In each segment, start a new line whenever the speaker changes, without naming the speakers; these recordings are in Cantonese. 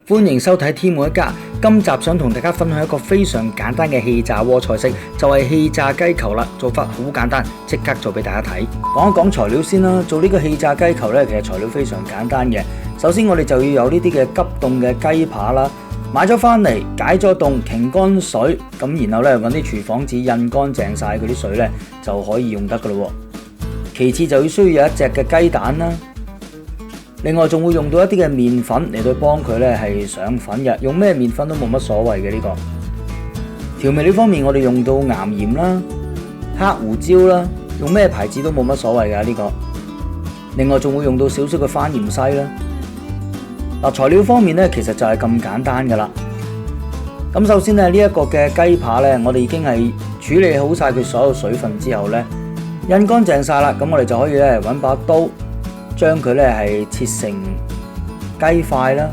歡迎收睇天門一家。今集想同大家分享一個非常簡單嘅氣炸鍋菜式，就係氣炸雞球啦。做法好簡單，即刻做俾大家睇。講一講材料先啦。做呢個氣炸雞球呢，其實材料非常簡單嘅。首先我哋就要有呢啲嘅急凍嘅雞扒啦，買咗翻嚟解咗凍，擎乾水，咁然後呢，揾啲廚房紙印乾淨晒嗰啲水呢，就可以用得噶咯。其次就要需要有一隻嘅雞蛋啦。另外仲會用到一啲嘅麵粉嚟到幫佢咧係上粉嘅，用咩麵粉都冇乜所謂嘅呢個。調味料方面，我哋用到岩鹽啦、黑胡椒啦，用咩牌子都冇乜所謂嘅呢個。另外仲會用到少少嘅番芫茜啦。嗱，材料方面咧，其實就係咁簡單噶啦。咁首先咧，呢一個嘅雞扒咧，我哋已經係處理好晒佢所有水分之後咧，印乾淨晒啦，咁我哋就可以咧揾把刀，將佢咧係切成雞塊啦。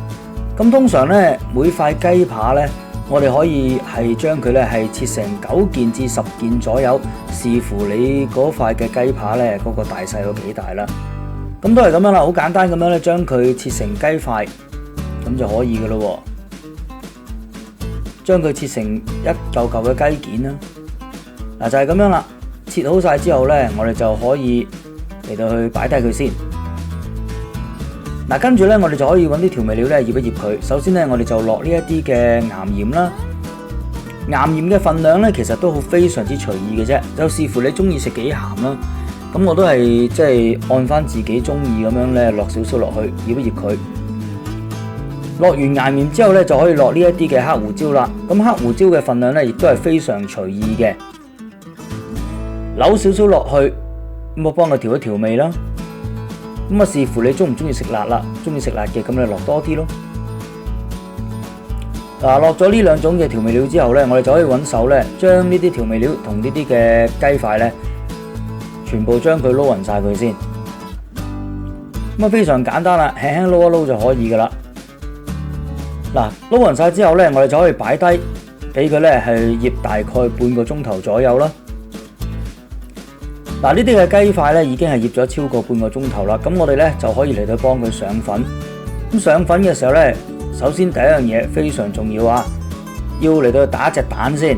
咁通常咧每塊雞扒咧，我哋可以係將佢咧係切成9件至10件左右，視乎你嗰塊嘅雞扒咧嗰個大細有幾大啦。咁都係咁樣啦，好簡單咁樣咧，將佢切成雞塊，咁就可以噶咯。將佢切成一嚿嚿嘅雞件啦。嗱，就係咁樣啦，切好晒之後咧，我哋就可以嚟到去擺低佢先。嗱，跟住咧，我哋就可以揾啲調味料咧醃一醃佢。首先咧，我哋就落呢一啲嘅岩鹽啦。岩鹽嘅份量咧，其實都好非常之隨意嘅啫，就視乎你中意食幾鹹啦。咁我都係即係按翻自己中意咁樣咧，落少少落去醃一醃佢。落完岩鹽之後咧，就可以落呢一啲嘅黑胡椒啦。咁黑胡椒嘅份量咧，亦都係非常隨意嘅，扭少少落去，咁我幫佢調一調味啦。咁啊，視乎你中唔中意食辣啦，中意食辣嘅咁你落多啲咯。嗱，落咗呢兩種嘅調味料之後咧，我哋就可以揾手咧，將呢啲調味料同呢啲嘅雞塊咧，全部將佢撈勻晒佢先。咁啊，非常簡單啦，輕輕撈一撈就可以噶啦。嗱，撈勻晒之後咧，我哋就可以擺低，俾佢咧係醃大概半個鐘頭左右啦。嗱，呢啲嘅雞塊咧已經係醃咗超過半個鐘頭啦，咁我哋咧就可以嚟到幫佢上粉。咁上粉嘅時候咧，首先第一樣嘢非常重要啊，要嚟到打一隻蛋先。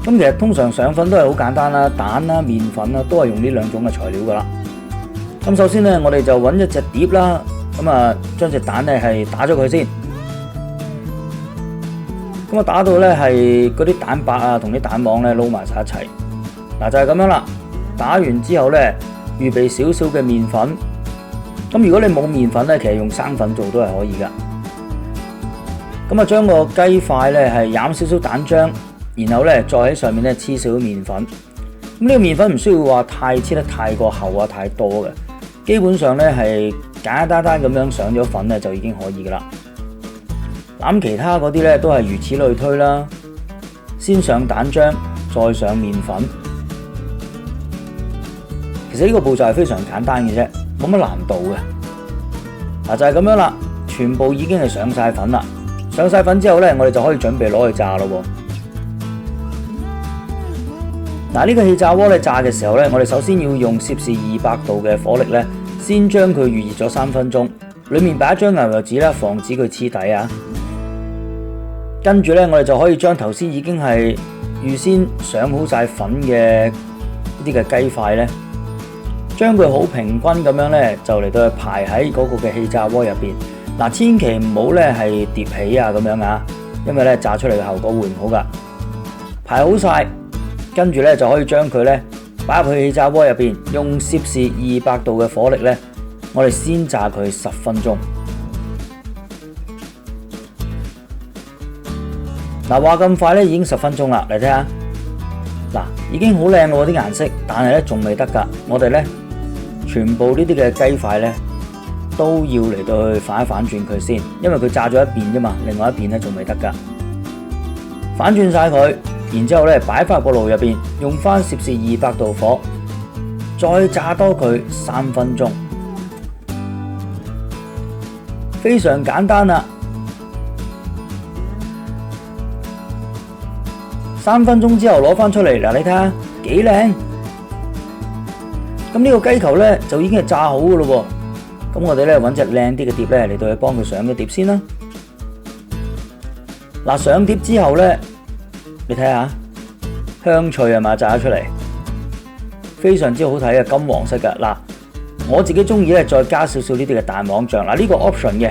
咁其實通常上粉都係好簡單啦，蛋啦、麵粉啦，都係用呢兩種嘅材料噶啦。咁首先咧，我哋就揾一隻碟啦，咁啊將隻蛋咧係打咗佢先。咁啊打到咧係嗰啲蛋白啊同啲蛋黃咧撈埋晒一齊。嗱，就係咁樣啦。打完之後咧，預備少少嘅麵粉。咁如果你冇麵粉咧，其實用生粉做都係可以噶。咁啊，將個雞塊咧係染少少蛋漿，然後咧再喺上面咧黐少少麵粉。咁呢個麵粉唔需要話太黐得太過厚啊，太多嘅。基本上咧係簡簡單單咁樣上咗粉咧就已經可以噶啦。咁其他嗰啲咧都係如此類推啦。先上蛋漿，再上麵粉。其實呢個步驟係非常簡單嘅啫，冇乜難度嘅。嗱，就係咁樣啦，全部已經係上晒粉啦。上晒粉之後呢，我哋就可以準備攞去炸咯。嗱，呢個氣炸鍋咧炸嘅時候呢，我哋首先要用攝氏200度嘅火力呢，先將佢預熱咗3分鐘。裏面擺一張牛油紙啦，防止佢黐底啊。跟住呢，我哋就可以將頭先已經係預先上好晒粉嘅呢啲嘅雞塊呢，將佢好平均咁樣咧，就嚟到去排喺嗰個嘅氣炸鍋入邊。嗱，千祈唔好咧係疊起啊咁樣啊，因為咧炸出嚟嘅效果會唔好噶。排好晒，跟住咧就可以將佢咧擺入去氣炸鍋入邊，用攝氏200度嘅火力咧，我哋先炸佢10分鐘。嗱，話咁快咧已經10分鐘啦，嚟睇下。嗱，已經好靚咯啲顏色，但係咧仲未得噶，我哋咧。全部呢啲嘅雞塊呢，都要嚟到去反一反轉佢先，因為佢炸咗一邊啫嘛，另外一邊呢仲未得噶。反轉晒佢，然之後呢擺翻入個爐入邊，用翻攝氏200度火，再炸多佢3分鐘，非常簡單啦。3分鐘之後攞翻出嚟，嗱，你睇下幾靚。咁呢個雞球咧就已經係炸好噶咯喎，咁我哋咧揾隻靚啲嘅碟咧嚟到去幫佢上個碟先啦。嗱，上碟之後呢，你睇下香脆係嘛，炸咗出嚟，非常之好睇嘅金黃色嘅。嗱，我自己中意咧再加少少呢啲嘅蛋黃醬。嗱，呢個 option 嘅，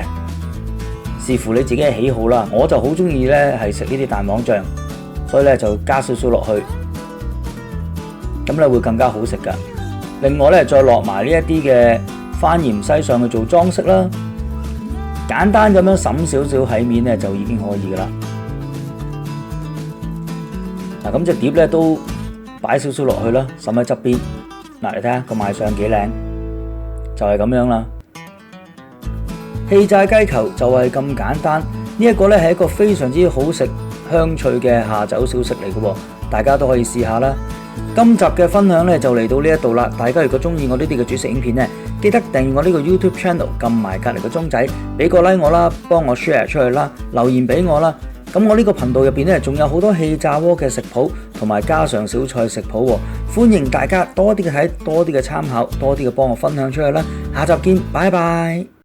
視乎你自己嘅喜好啦。我就好中意咧係食呢啲蛋黃醬，所以咧就加少少落去，咁咧會更加好食噶。另外咧再落埋呢一啲嘅番芫茜上去做裝飾啦，簡單咁樣灑少少喺面咧就已經可以噶啦。嗱，咁隻碟咧都擺少少落去啦，灑喺側邊。嗱，你睇下個賣相幾靚，就係咁樣啦。氣炸雞球就係咁簡單，呢一個咧係一個非常之好食香脆嘅下酒小食嚟嘅，大家都可以試下啦。今集嘅分享咧就嚟到呢一度啦，大家如果中意我呢啲嘅煮食影片咧，記得訂閱我呢個 YouTube channel， 撳埋隔籬個鐘仔，俾個 like 我啦，幫我 share 出去啦，留言俾我啦。咁我呢個頻道入邊咧仲有好多氣炸鍋嘅食譜同埋家常小菜食譜，歡迎大家多啲嘅睇，多啲嘅參考，多啲嘅幫我分享出去啦。下集見，拜拜。